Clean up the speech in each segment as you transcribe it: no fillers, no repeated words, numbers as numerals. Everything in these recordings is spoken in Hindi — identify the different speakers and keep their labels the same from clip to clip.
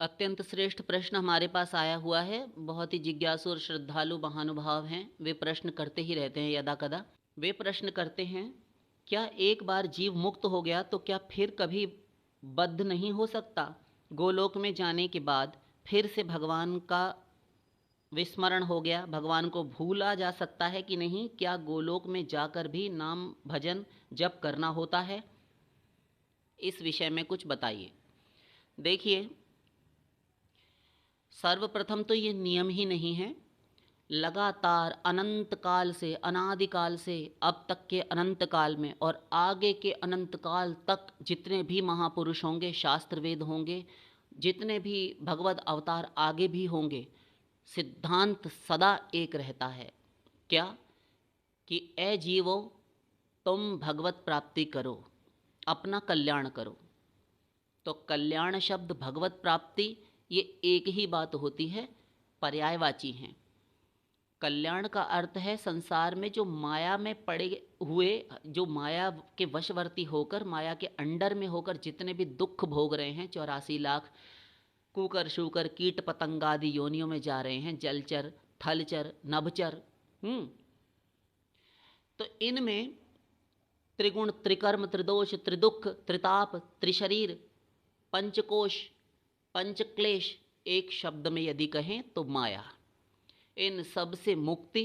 Speaker 1: अत्यंत श्रेष्ठ प्रश्न हमारे पास आया हुआ है। बहुत ही जिज्ञासु और श्रद्धालु महानुभाव हैं, वे प्रश्न करते ही रहते हैं यदा कदा। वे प्रश्न करते हैं, क्या एक बार जीव मुक्त हो गया तो क्या फिर कभी बद्ध नहीं हो सकता? गोलोक में जाने के बाद फिर से भगवान का विस्मरण हो गया, भगवान को भूला जा सकता है कि नहीं? क्या गोलोक में जाकर भी नाम भजन जप करना होता है? इस विषय में कुछ बताइए। देखिए, सर्वप्रथम तो ये नियम ही नहीं है। लगातार अनंत काल से, अनादिकाल से अब तक के अनंत काल में और आगे के अनंत काल तक जितने भी महापुरुष होंगे, शास्त्र वेद होंगे, जितने भी भगवत अवतार आगे भी होंगे, सिद्धांत सदा एक रहता है। क्या? कि ए जीवो, तुम भगवत प्राप्ति करो, अपना कल्याण करो। तो कल्याण शब्द, भगवत प्राप्ति, ये एक ही बात होती है, पर्यायवाची हैं। कल्याण का अर्थ है संसार में जो माया में पड़े हुए, जो माया के वशवर्ती होकर, माया के अंडर में होकर जितने भी दुख भोग रहे हैं, 84 लाख कुकर शूकर कीट पतंग आदि योनियों में जा रहे हैं, जलचर, थलचर, नभचर। तो इनमें त्रिगुण, त्रिकर्म, त्रिदोष, त्रिदुख, त्रिताप, त्रिशरीर, पंचकोश, पंचक्लेश, एक शब्द में यदि कहें तो माया, इन सब से मुक्ति,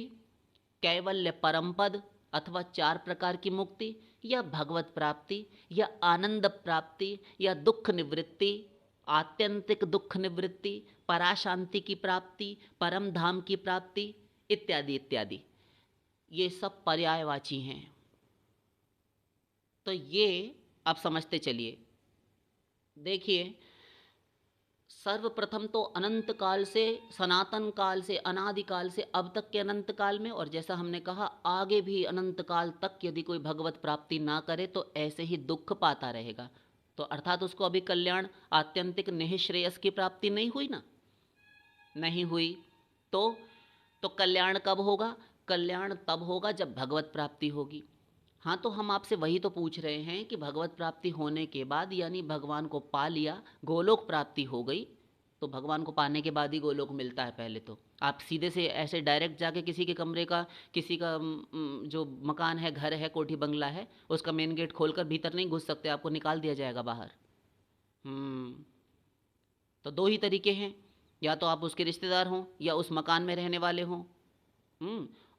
Speaker 1: कैवल्य परमपद अथवा 4 प्रकार की मुक्ति, या भगवत प्राप्ति, या आनंद प्राप्ति, या दुख निवृत्ति, आत्यंतिक दुख निवृत्ति, पराशांति की प्राप्ति, परम धाम की प्राप्ति, इत्यादि इत्यादि, ये सब पर्यायवाची हैं। तो ये आप समझते चलिए। देखिए, सर्वप्रथम तो अनंत काल से, सनातन काल से, अनादिकाल से अब तक के अनंत काल में, और जैसा हमने कहा आगे भी अनंत काल तक यदि कोई भगवत प्राप्ति ना करे तो ऐसे ही दुख पाता रहेगा। तो अर्थात उसको अभी कल्याण, आत्यंतिक निःश्रेयस की प्राप्ति नहीं हुई ना, नहीं हुई। तो कल्याण कब होगा? कल्याण तब होगा जब भगवत प्राप्ति होगी। हाँ, तो हम आपसे वही तो पूछ रहे हैं कि भगवत प्राप्ति होने के बाद, यानी भगवान को पा लिया, गोलोक प्राप्ति हो गई, तो भगवान को पाने के बाद ही गोलोक मिलता है। पहले तो आप सीधे से ऐसे डायरेक्ट जाके किसी के कमरे का, किसी का जो मकान है, घर है, कोठी बंगला है, उसका मेन गेट खोलकर भीतर नहीं घुस सकते, आपको निकाल दिया जाएगा बाहर। तो दो ही तरीके हैं, या तो आप उसके रिश्तेदार हों, या उस मकान में रहने वाले हों,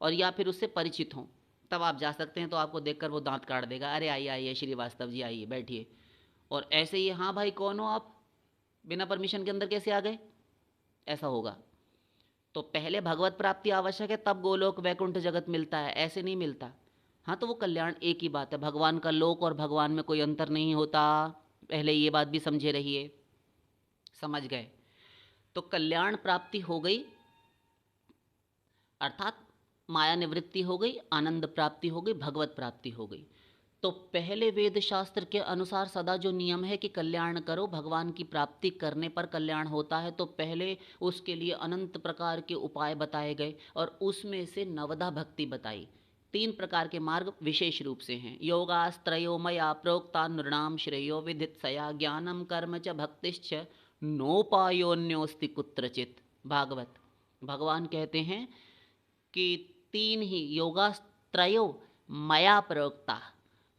Speaker 1: और या फिर उससे परिचित हों, तब आप जा सकते हैं। तो आपको देखकर वो दांत काट देगा, अरे आइए आइए श्रीवास्तव जी, आइए बैठिए। और ऐसे ही, हाँ भाई कौन हो आप, बिना परमिशन के अंदर कैसे आ गए, ऐसा होगा। तो पहले भगवत प्राप्ति आवश्यक है, तब गोलोक वैकुंठ जगत मिलता है, ऐसे नहीं मिलता। हाँ, तो वो कल्याण एक ही बात है, भगवान का लोक और भगवान में कोई अंतर नहीं होता, पहले ये बात भी समझे रहिए। समझ गए? तो कल्याण प्राप्ति हो गई, अर्थात माया निवृत्ति हो गई, आनंद प्राप्ति हो गई, भगवत प्राप्ति हो गई। तो पहले वेद शास्त्र के अनुसार सदा जो नियम है कि कल्याण करो, भगवान की प्राप्ति करने पर कल्याण होता है, तो पहले उसके लिए अनंत प्रकार के उपाय बताए गए, और उसमें से नवधा भक्ति बताई। 3 प्रकार के मार्ग विशेष रूप से हैं। योगास्त्रयो मया प्रोक्ता नृणाम श्रेयो विदित्सया ज्ञानम कर्म च भक्तिश्च नोपायोन्योस्ति कुत्रचित। भागवत, भगवान कहते हैं कि 3 ही योगास्त्रयो मया प्रोक्ता,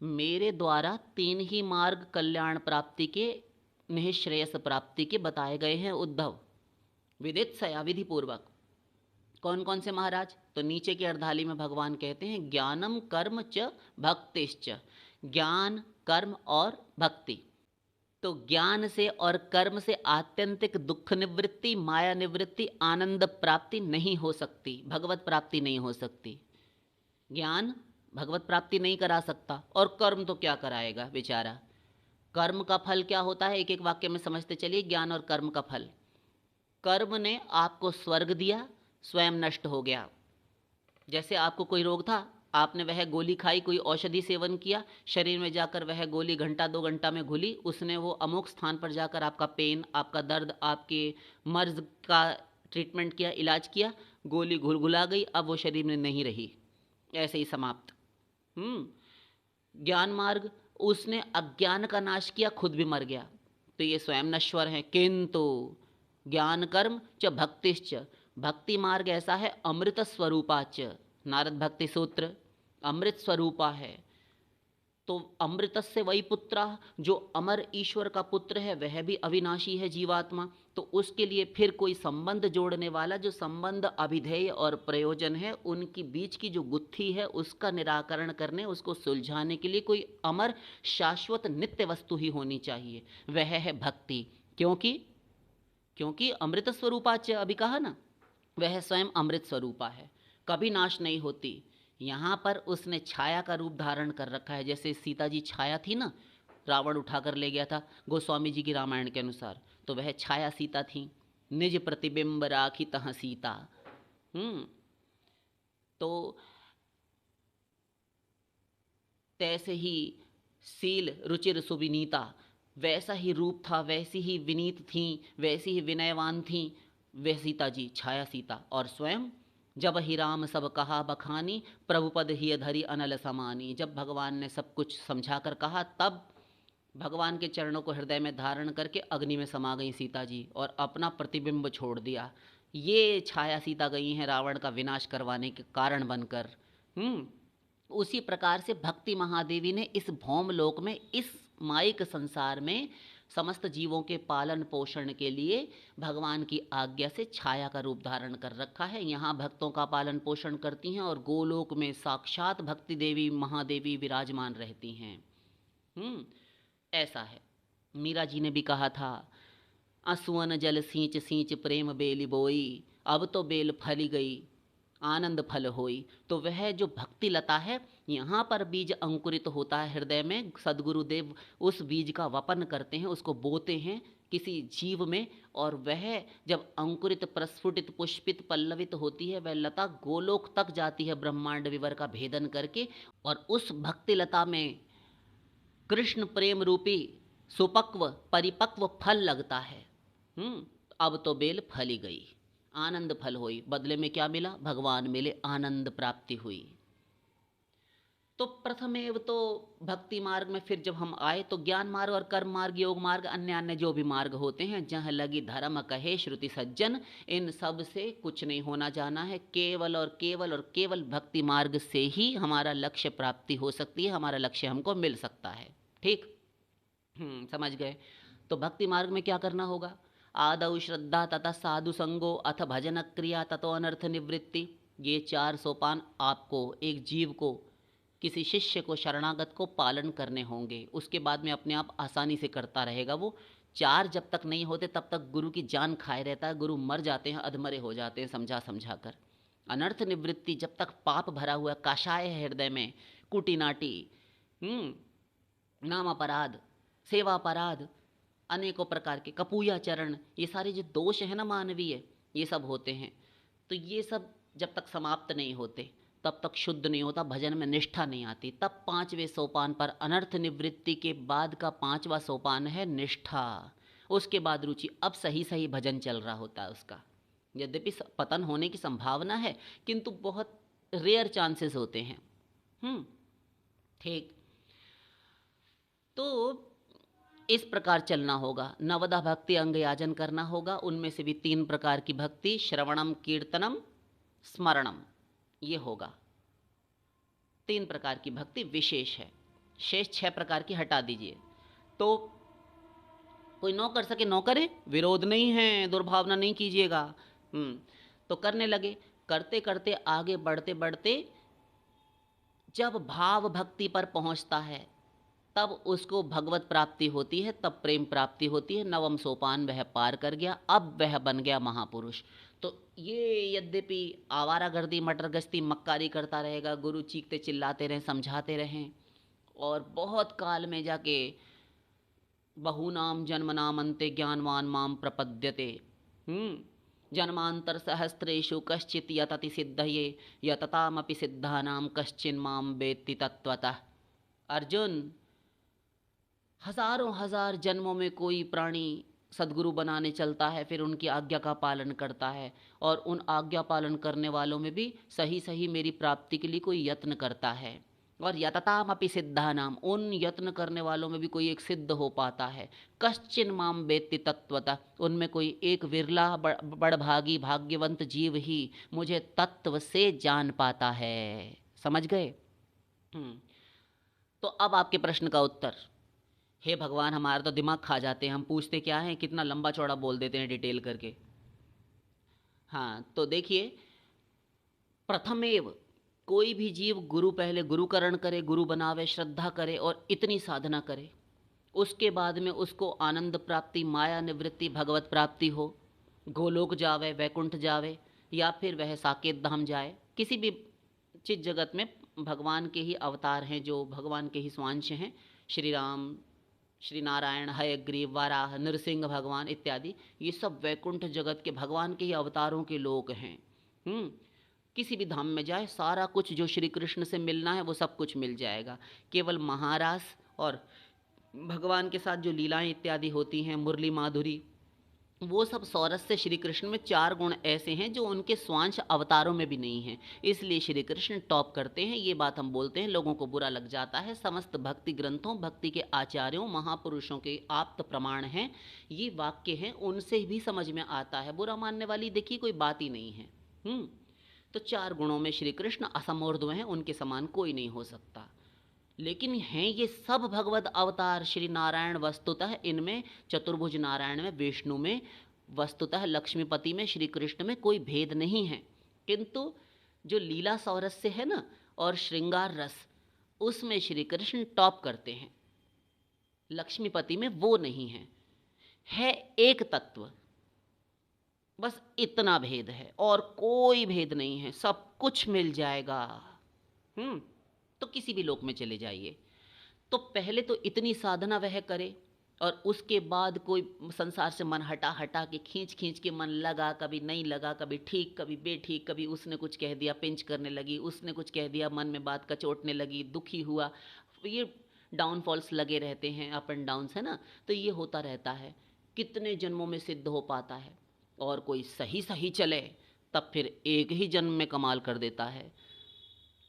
Speaker 1: मेरे द्वारा 3 ही मार्ग कल्याण प्राप्ति के, निःश्रेयस प्राप्ति के बताए गए हैं उद्धव। विदित्सया, विधि पूर्वक। कौन कौन से महाराज? तो नीचे की अर्धाली में भगवान कहते हैं ज्ञानम कर्म च भक्तिश्च, ज्ञान, कर्म और भक्ति। तो ज्ञान से और कर्म से आत्यंतिक दुख निवृत्ति, माया निवृत्ति, आनंद प्राप्ति नहीं हो सकती, भगवत प्राप्ति नहीं हो सकती। ज्ञान भगवत प्राप्ति नहीं करा सकता, और कर्म तो क्या कराएगा बेचारा। कर्म का फल क्या होता है, एक एक वाक्य में समझते चलिए। ज्ञान और कर्म का फल, कर्म ने आपको स्वर्ग दिया, स्वयं नष्ट हो गया। जैसे आपको कोई रोग था, आपने वह गोली खाई, कोई औषधि सेवन किया, शरीर में जाकर वह गोली घंटा 2 घंटा में घुली, उसने वो अमुक स्थान पर जाकर आपका पेन, आपका दर्द, आपके मर्ज का ट्रीटमेंट किया, इलाज किया, गोली घुलघुला गई, अब वो शरीर में नहीं रही, ऐसे ही समाप्त। ज्ञान मार्ग, उसने अज्ञान का नाश किया, खुद भी मर गया, तो ये स्वयं नश्वर है। किंतु ज्ञान कर्म च भक्तिश्च। भक्ति मार्ग ऐसा है अमृत स्वरूपाच। नारद भक्ति सूत्र अमृत स्वरूपा है। तो अमृतस्य वही पुत्र, जो अमर ईश्वर का पुत्र है वह भी अविनाशी है जीवात्मा। तो उसके लिए फिर कोई संबंध जोड़ने वाला, जो संबंध अभिधेय और प्रयोजन है उनकी बीच की जो गुत्थी है उसका निराकरण करने, उसको सुलझाने के लिए कोई अमर शाश्वत नित्य वस्तु ही होनी चाहिए, वह है भक्ति। क्योंकि क्योंकि अमृत स्वरूपाच, अभी कहा ना, वह स्वयं अमृत स्वरूपा है, कभी नाश नहीं होती। यहाँ पर उसने छाया का रूप धारण कर रखा है। जैसे सीता जी छाया थी ना, रावण उठाकर ले गया था गोस्वामी जी की रामायण के अनुसार, तो वह छाया सीता थी। निज प्रतिबिंब राखी तह सीता। तो तैसे ही सील रुचिर सुविनीता, वैसा ही रूप था, वैसी ही विनीत थी, वैसी ही विनयवान थी वह सीता जी, छाया सीता। और स्वयं जब ही राम सब कहा बखानी, प्रभुपद ही धरी अनल समानी। जब भगवान ने सब कुछ समझा कर कहा, तब भगवान के चरणों को हृदय में धारण करके अग्नि में समा गई सीता जी और अपना प्रतिबिंब छोड़ दिया। ये छाया सीता गई हैं रावण का विनाश करवाने के कारण बनकर। उसी प्रकार से भक्ति महादेवी ने इस भौम लोक में, इस माइक संसार में समस्त जीवों के पालन पोषण के लिए भगवान की आज्ञा से छाया का रूप धारण कर रखा है। यहाँ भक्तों का पालन पोषण करती हैं और गोलोक में साक्षात भक्ति देवी महादेवी विराजमान रहती हैं। ऐसा है। मीरा जी ने भी कहा था, असुवन जल सींच सींच प्रेम बेली बोई, अब तो बेल फली गई आनंद फल होई। तो वह जो भक्ति लता है, यहाँ पर बीज अंकुरित होता है हृदय में। सद्गुरुदेव उस बीज का वपन करते हैं, उसको बोते हैं किसी जीव में, और वह जब अंकुरित प्रस्फुटित पुष्पित पल्लवित होती है, वह लता गोलोक तक जाती है ब्रह्मांड विवर का भेदन करके। और उस भक्ति लता में कृष्ण प्रेम रूपी सुपक्व परिपक्व फल लगता है। अब तो बेल फली गई आनंद फल हुई। बदले में क्या मिला? भगवान मिले, आनंद प्राप्ति हुई। तो प्रथमेव तो भक्ति मार्ग में फिर जब हम आए तो ज्ञान मार्ग और कर्म मार्ग, योग मार्ग, अन्य अन्य जो भी मार्ग होते हैं, जहाँ लगी धर्म कहे श्रुति सज्जन, इन सब से कुछ नहीं होना जाना है। केवल और केवल और केवल भक्ति मार्ग से ही हमारा लक्ष्य प्राप्ति हो सकती है, हमारा लक्ष्य हमको मिल सकता है। ठीक, समझ गए? तो भक्ति मार्ग में क्या करना होगा? आदौ श्रद्धा तथा साधु संगो अथ भजन क्रिया ततो अनर्थ निवृत्ति। ये 4 सोपान आपको, एक जीव को, किसी शिष्य को, शरणागत को पालन करने होंगे। उसके बाद में अपने आप आसानी से करता रहेगा वो। 4 जब तक नहीं होते तब तक गुरु की जान खाए रहता है, गुरु मर जाते हैं, अधमरे हो जाते हैं समझा समझा कर। अनर्थ निवृत्ति, जब तक पाप भरा हुआ काशाय है हृदय में, कुटिनाटी, नाम अपराध, सेवा अपराध, अनेकों प्रकार के कपूयाचरण, ये सारे जो दोष हैं ना मानवीय, ये सब होते हैं। तो ये सब जब तक समाप्त नहीं होते तब तक शुद्ध नहीं होता, भजन में निष्ठा नहीं आती। तब 5वें सोपान पर, अनर्थ निवृत्ति के बाद का 5वां सोपान है निष्ठा। उसके बाद रुचि। अब सही सही भजन चल रहा होता है उसका। यद्यपि पतन होने की संभावना है, किंतु बहुत रेयर चांसेस होते हैं। ठीक, तो इस प्रकार चलना होगा। नवदा भक्ति अंग याजन करना होगा। उनमें से भी 3 प्रकार की भक्ति, श्रवणम, कीर्तनम, स्मरणम, ये होगा। 3 प्रकार की भक्ति विशेष है, शेष 6 प्रकार की हटा दीजिए। तो कोई नौ कर सके नौ करे, विरोध नहीं है, दुर्भावना नहीं कीजिएगा। तो करने लगे। करते करते आगे बढ़ते बढ़ते जब भाव भक्ति पर पहुंचता है तब उसको भगवत प्राप्ति होती है, तब प्रेम प्राप्ति होती है। 9वां सोपान वह पार कर गया, अब वह बन गया महापुरुष। तो ये यद्यपि आवारागर्दी, मटर गश्ती, मक्कारी करता रहेगा, गुरु चीखते चिल्लाते रहें, समझाते रहें, और बहुत काल में जाके बहूनाम जन्मनाम अन्ते ज्ञानवान माम प्रपद्यते, जन्मांतर सहस्रेषु कश्चित यतति सिद्धये यततामपि सिद्धानां कश्चिन्मां वेत्ति तत्वतः। अर्जुन, हजारों हजार जन्मों में कोई प्राणी सद्गुरु बनाने चलता है, फिर उनकी आज्ञा का पालन करता है, और उन आज्ञा पालन करने वालों में भी सही सही मेरी प्राप्ति के लिए कोई यत्न करता है। और यततामपि सिद्धानाम, उन यत्न करने वालों में भी कोई एक सिद्ध हो पाता है। कश्चिन माम वेत्ति तत्वतः, उनमें कोई एक विरला बड़भागी भाग्यवंत जीव ही मुझे तत्व से जान पाता है। समझ गए? तो अब आपके प्रश्न का उत्तर। हे भगवान, हमारा तो दिमाग खा जाते हैं, हम पूछते क्या हैं, कितना लंबा चौड़ा बोल देते हैं डिटेल करके। हाँ, तो देखिए, प्रथमेव, कोई भी जीव गुरु पहले गुरुकरण करे, गुरु बनावे, श्रद्धा करे और इतनी साधना करे, उसके बाद में उसको आनंद प्राप्ति, माया निवृत्ति, भगवत प्राप्ति हो, गोलोक जावे, वैकुंठ जावे, या फिर वह साकेत धाम जाए। किसी भी चित जगत में भगवान के ही अवतार हैं, जो भगवान के ही स्वांश हैं। श्री राम, श्री नारायण, हयग्रीव, वाराह, नरसिंह भगवान इत्यादि, ये सब वैकुंठ जगत के भगवान के ही अवतारों के लोग हैं। किसी भी धाम में जाए, सारा कुछ जो श्री कृष्ण से मिलना है वो सब कुछ मिल जाएगा। केवल महारास और भगवान के साथ जो लीलाएं इत्यादि होती हैं, मुरली माधुरी, वो सब सौरस से श्री कृष्ण में 4 गुण ऐसे हैं जो उनके स्वांश अवतारों में भी नहीं हैं, इसलिए श्री कृष्ण टॉप करते हैं। ये बात हम बोलते हैं, लोगों को बुरा लग जाता है। समस्त भक्ति ग्रंथों, भक्ति के आचार्यों, महापुरुषों के आप्त प्रमाण हैं, ये वाक्य हैं, उनसे भी समझ में आता है। बुरा मानने वाली देखिए कोई बात ही नहीं है। तो 4 गुणों में श्री कृष्ण असमोर्ध्व हैं, उनके समान कोई नहीं हो सकता। लेकिन हैं ये सब भगवत अवतार श्री नारायण वस्तुतः, इनमें चतुर्भुज नारायण में, विष्णु में, वस्तुतः लक्ष्मीपति में, श्री कृष्ण में कोई भेद नहीं है। किंतु जो लीला सौरस्य है ना, और श्रृंगार रस, उसमें श्री कृष्ण टॉप करते हैं, लक्ष्मीपति में वो नहीं है एक तत्व, बस इतना भेद है और कोई भेद नहीं है, सब कुछ मिल जाएगा। तो किसी भी लोक में चले जाइए। तो पहले तो इतनी साधना वह करे, और उसके बाद कोई संसार से मन हटा हटा के, खींच खींच के मन लगा, कभी नहीं लगा, कभी ठीक कभी बेठीक, कभी उसने कुछ कह दिया पिंच करने लगी, उसने कुछ कह दिया मन में बात कचोटने लगी, दुखी हुआ। ये डाउनफॉल्स लगे रहते हैं, अप एंड डाउन्स, है ना। तो ये होता रहता है, कितने जन्मों में सिद्ध हो पाता है। और कोई सही सही चले तब फिर एक ही जन्म में कमाल कर देता है।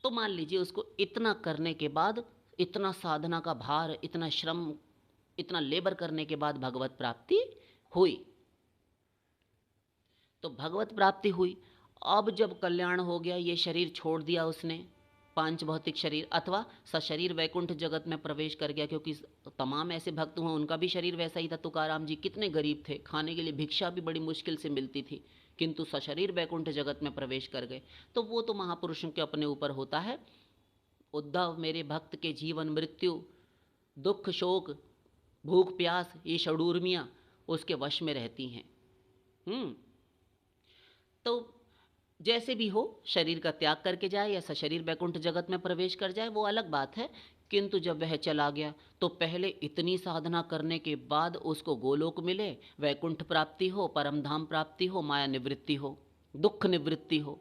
Speaker 1: तो मान लीजिए उसको इतना करने के बाद, इतना साधना का भार, इतना श्रम, इतना लेबर करने के बाद भगवत प्राप्ति हुई। तो भगवत प्राप्ति हुई। अब जब कल्याण हो गया, ये शरीर छोड़ दिया उसने, पांच भौतिक शरीर, अथवा सशरीर वैकुंठ जगत में प्रवेश कर गया, क्योंकि तमाम ऐसे भक्त हुए उनका भी शरीर वैसा ही था। तुकाराम जी कितने गरीब थे, खाने के लिए भिक्षा भी बड़ी मुश्किल से मिलती थी, किंतु सशरीर वैकुंठ जगत में प्रवेश कर गए। तो वो तो महापुरुषों के अपने ऊपर होता है। उद्धव, मेरे भक्त के जीवन मृत्यु, दुख शोक, भूख प्यास, ये षडूर्मियाँ उसके वश में रहती हैं। तो जैसे भी हो, शरीर का त्याग करके जाए या सशरीर वैकुंठ जगत में प्रवेश कर जाए, वो अलग बात है। किंतु जब वह चला गया तो पहले इतनी साधना करने के बाद उसको गोलोक मिले, वैकुंठ प्राप्ति हो, परमधाम प्राप्ति हो, माया निवृत्ति हो, दुख निवृत्ति हो,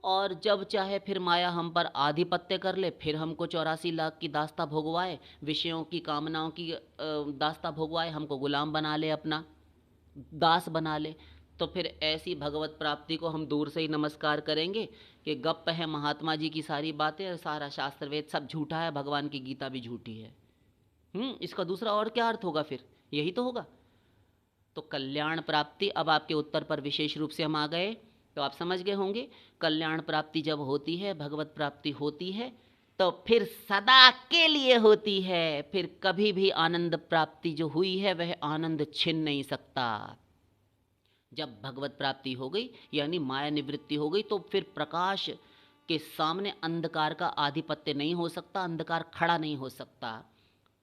Speaker 1: और जब चाहे फिर माया हम पर आधिपत्य कर ले, फिर हमको 84 लाख की दास्ता भोगवाए, विषयों की कामनाओं की दास्ता भोगवाए, हमको गुलाम बना ले, अपना दास बना ले। तो फिर ऐसी भगवत प्राप्ति को हम दूर से ही नमस्कार करेंगे कि गप्प है, महात्मा जी की सारी बातें, सारा शास्त्र वेद सब झूठा है, भगवान की गीता भी झूठी है। इसका दूसरा और क्या अर्थ होगा? फिर यही तो होगा। तो कल्याण प्राप्ति, अब आपके उत्तर पर विशेष रूप से हम आ गए, तो आप समझ गए होंगे। कल्याण प्राप्ति जब होती है, भगवत प्राप्ति होती है, तो फिर सदा के लिए होती है। फिर कभी भी आनंद प्राप्ति जो हुई है वह आनंद छिन नहीं सकता। जब भगवत प्राप्ति हो गई यानी माया निवृत्ति हो गई, तो फिर प्रकाश के सामने अंधकार का आधिपत्य नहीं हो सकता, अंधकार खड़ा नहीं हो सकता।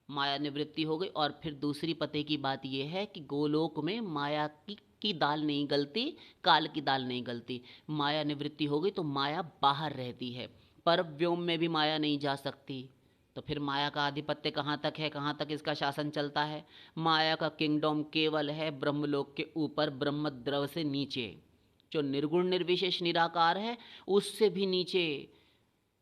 Speaker 1: माया निवृत्ति हो गई। और फिर दूसरी पते की बात यह है कि गोलोक में माया की दाल नहीं गलती, काल की दाल नहीं गलती। माया निवृत्ति हो गई तो माया बाहर रहती है, पर व्योम में भी माया नहीं जा सकती। तो फिर माया का आधिपत्य कहाँ तक है, कहाँ तक इसका शासन चलता है? माया का किंगडम केवल है ब्रह्मलोक के ऊपर, ब्रह्म द्रव से नीचे, जो निर्गुण निर्विशेष निराकार है उससे भी नीचे,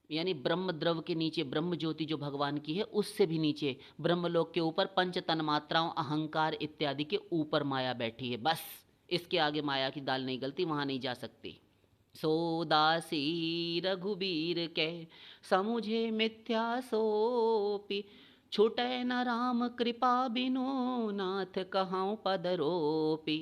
Speaker 1: यानी ब्रह्म द्रव के नीचे, ब्रह्म ज्योति जो भगवान की है उससे भी नीचे, ब्रह्मलोक के ऊपर पंच तन्मात्राओं, अहंकार इत्यादि के ऊपर माया बैठी है। बस इसके आगे माया की दाल नहीं गलती, वहाँ नहीं जा सकती। सोदासी रघुबीर के समुझे मिथ्या सोपि छूटै न राम कृपा बिनु नाथ कहाँ पद रोपी।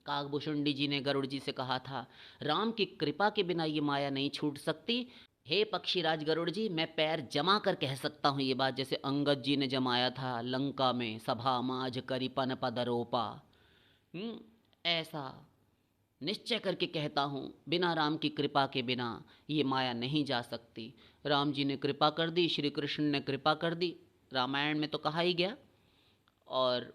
Speaker 1: काकभूषुंडी जी ने गरुड़ जी से कहा था, राम की कृपा के बिना ये माया नहीं छूट सकती। हे पक्षीराज गरुड़ जी, मैं पैर जमा कर कह सकता हूँ ये बात, जैसे अंगद जी ने जमाया था लंका में, सभा माज करिपन पद रोपा। ऐसा निश्चय करके कहता हूँ, बिना राम की कृपा के बिना ये माया नहीं जा सकती। राम जी ने कृपा कर दी, श्री कृष्ण ने कृपा कर दी, रामायण में तो कहा ही गया। और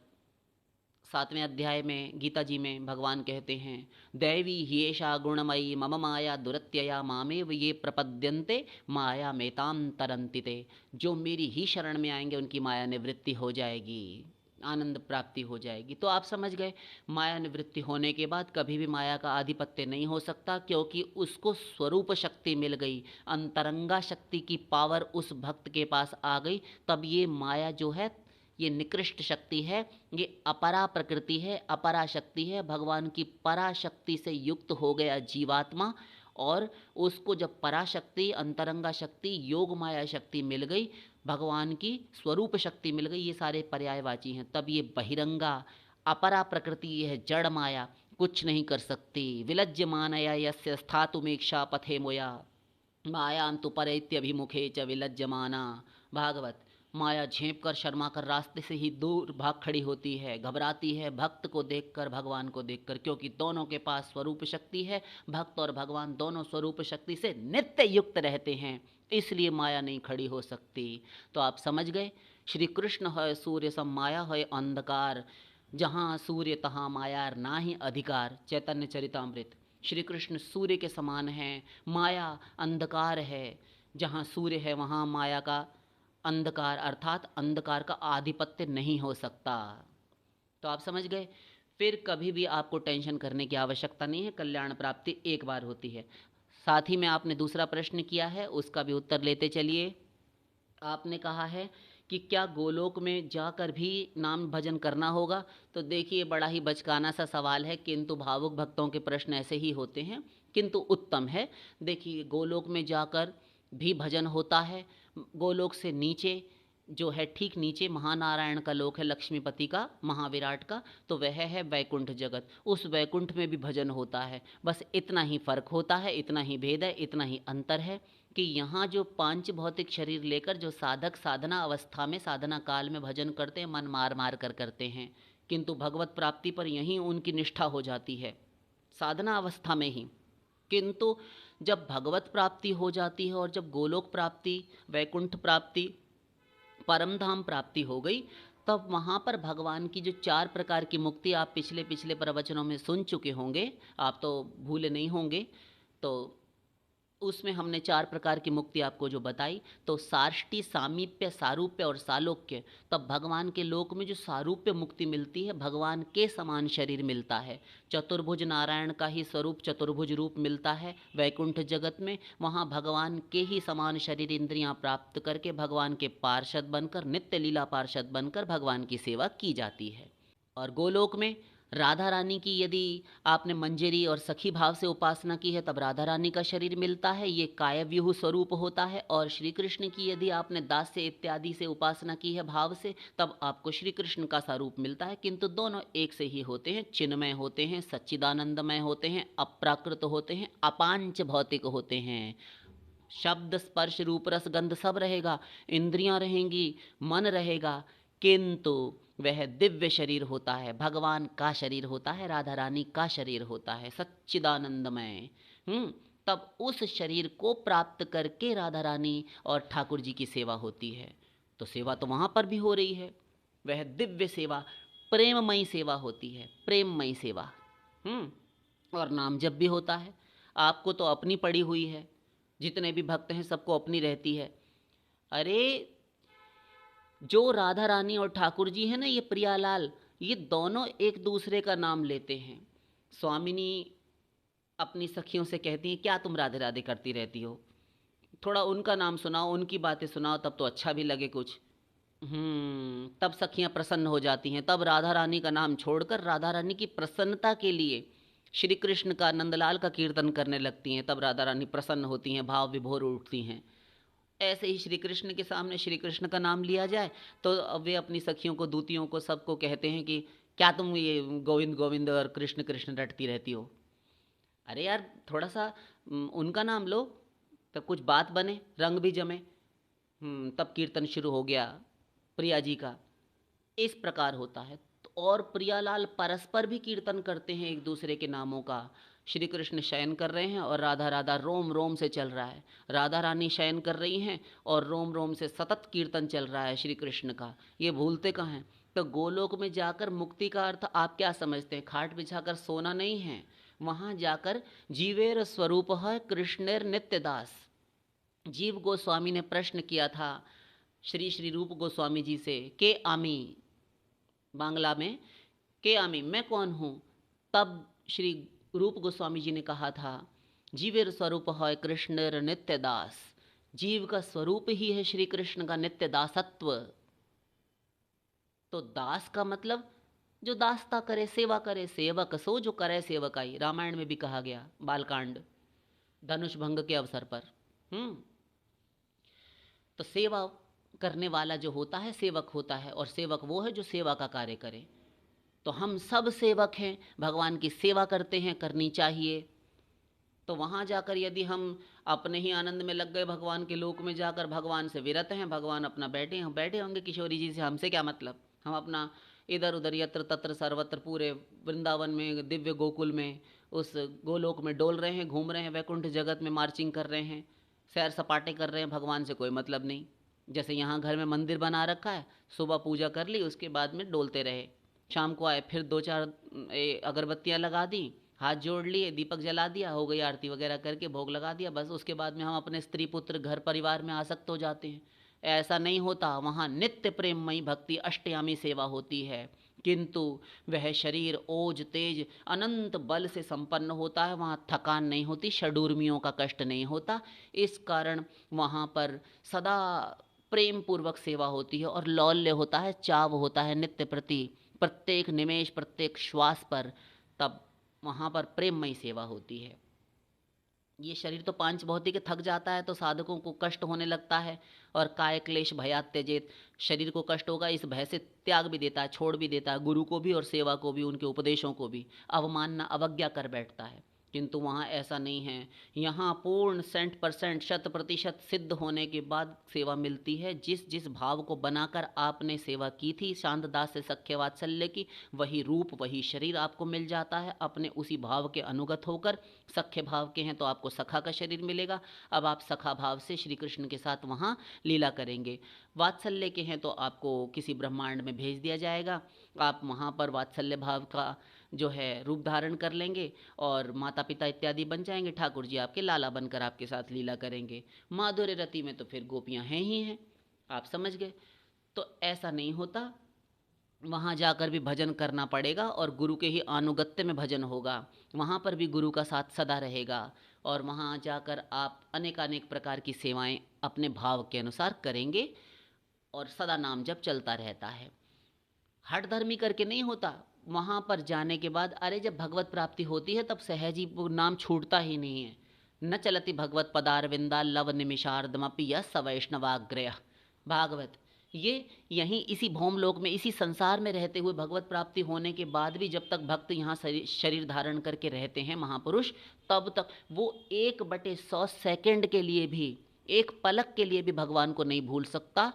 Speaker 1: 7वें अध्याय में गीता जी में भगवान कहते हैं, दैवी ह्येषा गुणमयी मम माया दुरत्यया मामेव ये प्रपद्यन्ते माया मेताम तरन्ति ते। जो मेरी ही शरण में आएंगे उनकी माया निवृत्ति हो जाएगी, आनंद प्राप्ति हो जाएगी। तो आप समझ गए, माया निवृत्ति होने के बाद कभी भी माया का आधिपत्य नहीं हो सकता, क्योंकि उसको स्वरूप शक्ति मिल गई, अंतरंगा शक्ति की पावर उस भक्त के पास आ गई। तब ये माया जो है ये निकृष्ट शक्ति है, ये अपरा प्रकृति है, अपरा शक्ति है। भगवान की पराशक्ति से युक्त हो गया जीवात्मा, और उसको जब पराशक्ति, अंतरंगा शक्ति, योग माया शक्ति मिल गई, भगवान की स्वरूप शक्ति मिल गई, ये सारे पर्यायवाची हैं, तब ये बहिरंगा अपरा प्रकृति, यह जड़ माया कुछ नहीं कर सकती। विलज्य मानया यस्य स्थातुमेक्षा पथे मोया मायां तु परेत्यभिमुखे च विलज्जमाना। भागवत। माया झेप कर शर्मा कर रास्ते से ही दूर भाग खड़ी होती है, घबराती है भक्त को देखकर, भगवान को देखकर, क्योंकि दोनों के पास स्वरूप शक्ति है। भक्त और भगवान दोनों स्वरूप शक्ति से नित्य युक्त रहते हैं, इसलिए माया नहीं खड़ी हो सकती। तो आप समझ गए, श्री कृष्ण है सूर्य सम माया है अंधकार, जहाँ सूर्य तहाँ माया ना ही अधिकार। चैतन्य चरितामृत। श्री कृष्ण सूर्य के समान हैं, माया अंधकार है, जहाँ सूर्य है वहाँ माया का अंधकार, अर्थात अंधकार का आधिपत्य नहीं हो सकता। तो आप समझ गए, फिर कभी भी आपको टेंशन करने की आवश्यकता नहीं है, कल्याण प्राप्ति एक बार होती है। साथ ही में आपने दूसरा प्रश्न किया है, उसका भी उत्तर लेते चलिए। आपने कहा है कि क्या गोलोक में जाकर भी नाम भजन करना होगा। तो देखिए, बड़ा ही बचकाना सा सवाल है, किंतु भावुक भक्तों के प्रश्न ऐसे ही होते हैं, किंतु उत्तम है। देखिए, गोलोक में जाकर भी भजन होता है। गोलोक से नीचे जो है, ठीक नीचे महानारायण का लोक है, लक्ष्मीपति का, महाविराट का, तो वह है वैकुंठ जगत। उस वैकुंठ में भी भजन होता है। बस इतना ही फर्क होता है, इतना ही भेद है, इतना ही अंतर है कि यहाँ जो पांच भौतिक शरीर लेकर जो साधक साधना अवस्था में, साधना काल में भजन करते हैं, मन मार मार कर करते हैं, किंतु भगवत प्राप्ति पर यहीं उनकी निष्ठा हो जाती है, साधना अवस्था में ही। किंतु जब भगवत प्राप्ति हो जाती है और जब गोलोक प्राप्ति, वैकुंठ प्राप्ति, परम धाम प्राप्ति हो गई, तब वहाँ पर भगवान की जो 4 प्रकार की मुक्ति आप पिछले पिछले प्रवचनों में सुन चुके होंगे, आप तो भूले नहीं होंगे, तो उसमें हमने 4 प्रकार की मुक्ति आपको जो बताई, तो सार्ष्टी, सामीप्य, सारूप्य और सालोक्य। तब भगवान के लोक में जो सारूप्य मुक्ति मिलती है, भगवान के समान शरीर मिलता है, चतुर्भुज नारायण का ही स्वरूप, चतुर्भुज रूप मिलता है वैकुंठ जगत में। वहाँ भगवान के ही समान शरीर इंद्रियां प्राप्त करके भगवान के पार्षद बनकर, नित्य लीला पार्षद बनकर भगवान की सेवा की जाती है। और गोलोक में राधा रानी की यदि आपने मंजरी और सखी भाव से उपासना की है, तब राधा रानी का शरीर मिलता है, ये कायव्यूह स्वरूप होता है। और श्री कृष्ण की यदि आपने दास्य इत्यादि से उपासना की है भाव से, तब आपको श्री कृष्ण का स्वरूप मिलता है। किंतु दोनों एक से ही होते हैं, चिन्मय होते हैं, सच्चिदानंदमय होते हैं, अप्राकृत होते हैं, अपांच भौतिक होते हैं। शब्द स्पर्श रूप रस गंध सब रहेगा, इंद्रियां रहेंगी, मन रहेगा, किंतु वह दिव्य शरीर होता है, भगवान का शरीर होता है, राधा रानी का शरीर होता है, सच्चिदानंदमय। तब उस शरीर को प्राप्त करके राधा रानी और ठाकुर जी की सेवा होती है। तो सेवा तो वहाँ पर भी हो रही है, वह दिव्य सेवा, प्रेममयी सेवा होती है, प्रेममयी सेवा। और नाम जप भी होता है। आपको तो अपनी पड़ी हुई है, जितने भी भक्त हैं सबको अपनी रहती है। अरे, जो राधा रानी और ठाकुर जी हैं ना, ये प्रियालाल, ये दोनों एक दूसरे का नाम लेते हैं। स्वामिनी अपनी सखियों से कहती हैं, क्या तुम राधे राधे करती रहती हो, थोड़ा उनका नाम सुनाओ, उनकी बातें सुनाओ, तब तो अच्छा भी लगे कुछ। तब सखियां प्रसन्न हो जाती हैं। तब राधा रानी का नाम छोड़कर राधा रानी की प्रसन्नता के लिए श्री कृष्ण का, नंदलाल का कीर्तन करने लगती हैं, तब राधा रानी प्रसन्न होती हैं, भाव विभोर उठती हैं। ऐसे ही श्री कृष्ण के सामने श्री कृष्ण का नाम लिया जाए तो अब वे अपनी सखियों को, दूतियों को, सबको कहते हैं कि क्या तुम ये गोविंद गोविंद और कृष्ण कृष्ण रटती रहती हो। अरे यार, थोड़ा सा उनका नाम लो, तब कुछ बात बने, रंग भी जमे। तब कीर्तन शुरू हो गया प्रिया जी का। इस प्रकार होता है। तो और प्रियालाल परस्पर भी कीर्तन करते हैं एक दूसरे के नामों का। श्री कृष्ण शयन कर रहे हैं और राधा राधा रोम रोम से चल रहा है। राधा रानी शयन कर रही हैं और रोम रोम से सतत कीर्तन चल रहा है श्री कृष्ण का। ये भूलते कहाँ हैं। तो गोलोक में जाकर मुक्ति का अर्थ आप क्या समझते हैं? खाट बिछाकर सोना नहीं है। वहाँ जाकर जीवेर स्वरूप है कृष्णेर नित्य दास। जीव गोस्वामी ने प्रश्न किया था श्री श्री रूप गोस्वामी जी से, के आमी, बांग्ला में, के आमी, मैं कौन हूँ? तब श्री रूप गोस्वामी जी ने कहा था, जीवेर स्वरूप है कृष्णर नित्य दास। जीव का स्वरूप ही है श्री कृष्ण का नित्य दासत्व। तो दास का मतलब जो दासता करे, सेवा करे। सेवक सो जो करे सेवकाई, रामायण में भी कहा गया, बालकांड, धनुष भंग के अवसर पर। तो सेवा करने वाला जो होता है सेवक होता है, और सेवक वो है जो सेवा का कार्य करे। तो हम सब सेवक हैं, भगवान की सेवा करते हैं, करनी चाहिए। तो वहाँ जाकर यदि हम अपने ही आनंद में लग गए, भगवान के लोक में जाकर भगवान से विरत हैं, भगवान अपना बैठे होंगे किशोरी जी से, हमसे क्या मतलब। हम अपना इधर उधर यत्र तत्र सर्वत्र पूरे वृंदावन में, दिव्य गोकुल में, उस गोलोक में डोल रहे हैं, घूम रहे हैं, वैकुंठ जगत में मार्चिंग कर रहे हैं, सैर सपाटे कर रहे हैं, भगवान से कोई मतलब नहीं। जैसे यहाँ घर में मंदिर बना रखा है, सुबह पूजा कर ली, उसके बाद में डोलते रहे, शाम को आए फिर 2-4 अगरबत्तियाँ लगा दी, हाथ जोड़ लिए, दीपक जला दिया, हो गई आरती वगैरह करके भोग लगा दिया, बस। उसके बाद में हम अपने स्त्री पुत्र घर परिवार में आसक्त हो जाते हैं। ऐसा नहीं होता। वहाँ नित्य प्रेममयी भक्ति अष्टयामी सेवा होती है, किंतु वह शरीर ओज तेज अनंत बल से संपन्न होता है। वहाँ थकान नहीं होती, षडूर्मियों का कष्ट नहीं होता। इस कारण वहाँ पर सदा प्रेम पूर्वक सेवा होती है और लौल्य होता है, चाव होता है नित्य प्रति, प्रत्येक निमेष प्रत्येक श्वास पर। तब वहाँ पर प्रेममयी सेवा होती है। ये शरीर तो पांच भौतिक थक जाता है तो साधकों को कष्ट होने लगता है, और काय क्लेश भयात त्यजेत, शरीर को कष्ट होगा इस भय से त्याग भी देता है, छोड़ भी देता है, गुरु को भी और सेवा को भी, उनके उपदेशों को भी अवमानना अवज्ञा कर बैठता है। किंतु वहाँ ऐसा नहीं है। यहाँ पूर्ण 100% 100% सिद्ध होने के बाद सेवा मिलती है। जिस जिस भाव को बनाकर आपने सेवा की थी शांत दास से सख्य वात्सल्य की, वही रूप वही शरीर आपको मिल जाता है। अपने उसी भाव के अनुगत होकर, सख्य भाव के हैं तो आपको सखा का शरीर मिलेगा। अब आप सखा भाव से श्री कृष्ण के साथ वहाँ लीला करेंगे। वात्सल्य के हैं तो आपको किसी ब्रह्मांड में भेज दिया जाएगा, आप वहाँ पर वात्सल्य भाव का जो है रूप धारण कर लेंगे और माता पिता इत्यादि बन जाएंगे। ठाकुर जी आपके लाला बनकर आपके साथ लीला करेंगे। माधुर्य रति में तो फिर गोपियाँ हैं ही हैं, आप समझ गए। तो ऐसा नहीं होता। वहाँ जाकर भी भजन करना पड़ेगा और गुरु के ही अनुगत्य में भजन होगा। वहाँ पर भी गुरु का साथ सदा रहेगा, और वहाँ जाकर आप अनेकानेक प्रकार की सेवाएं अपने भाव के अनुसार करेंगे, और सदा नाम जप चलता रहता है। हठ धर्मी करके नहीं होता। वहाँ पर जाने के बाद, अरे जब भगवत प्राप्ति होती है तब सहज ही वो नाम छूटता ही नहीं है। न चलति भगवत पदारविंदा लव निमिषार्धमपि यः स वैष्णवाग्रयः। भागवत। ये यहीं इसी भौमलोक में, इसी संसार में रहते हुए, भगवत प्राप्ति होने के बाद भी जब तक भक्त यहाँ शरीर धारण करके रहते हैं महापुरुष, तब तक वो 1/100 सेकंड के लिए भी, एक पलक के लिए भी भगवान को नहीं भूल सकता।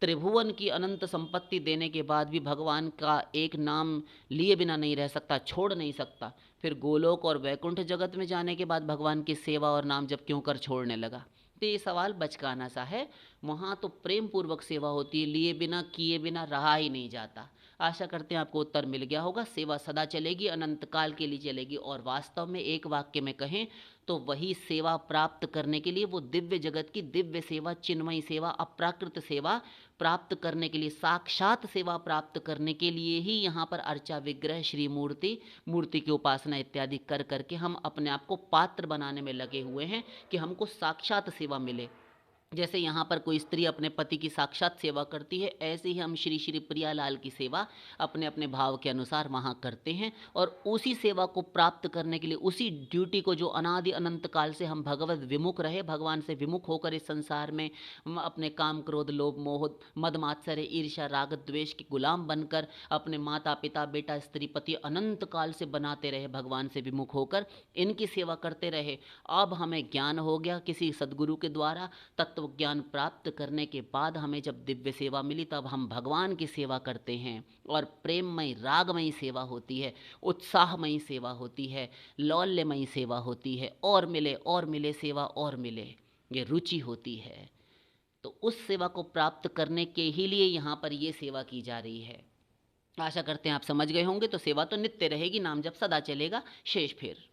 Speaker 1: त्रिभुवन की अनंत संपत्ति देने के बाद भी भगवान का एक नाम लिए बिना नहीं रह सकता, छोड़ नहीं सकता। फिर गोलोक और वैकुंठ जगत में जाने के बाद भगवान की सेवा और नाम जब क्यों कर छोड़ने लगा। तो ये सवाल बचकाना सा है। वहाँ तो प्रेम पूर्वक सेवा होती है, लिए बिना किए बिना रहा ही नहीं जाता। आशा करते हैं आपको उत्तर मिल गया होगा। सेवा सदा चलेगी, अनंत काल के लिए चलेगी, और वास्तव में एक वाक्य में कहें तो वही सेवा प्राप्त करने के लिए, वो दिव्य जगत की दिव्य सेवा, चिन्मयी सेवा, अप्राकृत सेवा प्राप्त करने के लिए, साक्षात सेवा प्राप्त करने के लिए ही यहाँ पर अर्चा विग्रह, श्री मूर्ति, मूर्ति की उपासना इत्यादि कर करके हम अपने आप को पात्र बनाने में लगे हुए हैं कि हमको साक्षात सेवा मिले। जैसे यहाँ पर कोई स्त्री अपने पति की साक्षात सेवा करती है, ऐसे ही हम श्री श्री प्रियालाल की सेवा अपने अपने भाव के अनुसार वहाँ करते हैं। और उसी सेवा को प्राप्त करने के लिए, उसी ड्यूटी को जो अनादि अनंत काल से हम भगवत विमुख रहे, भगवान से विमुख होकर इस संसार में हम अपने काम क्रोध लोभ मोह मद मात्सर्य ईर्ष्या राग द्वेष के गुलाम बनकर अपने माता पिता बेटा स्त्री पति अनंत काल से बनाते रहे, भगवान से विमुख होकर इनकी सेवा करते रहे। अब हमें ज्ञान हो गया किसी सदगुरु के द्वारा, तत्व ज्ञान प्राप्त करने के बाद हमें जब दिव्य सेवा मिली, तब हम भगवान की सेवा करते हैं। और प्रेममयी रागमयी सेवा होती है, उत्साहमयी सेवा होती है, लौल्यमयी सेवा होती है, और मिले सेवा और मिले, ये रुचि होती है। तो उस सेवा को प्राप्त करने के ही लिए यहाँ पर ये सेवा की जा रही है। आशा करते हैं आप समझ गए होंगे। तो सेवा तो नित्य रहेगी, नाम जब सदा चलेगा, शेष फिर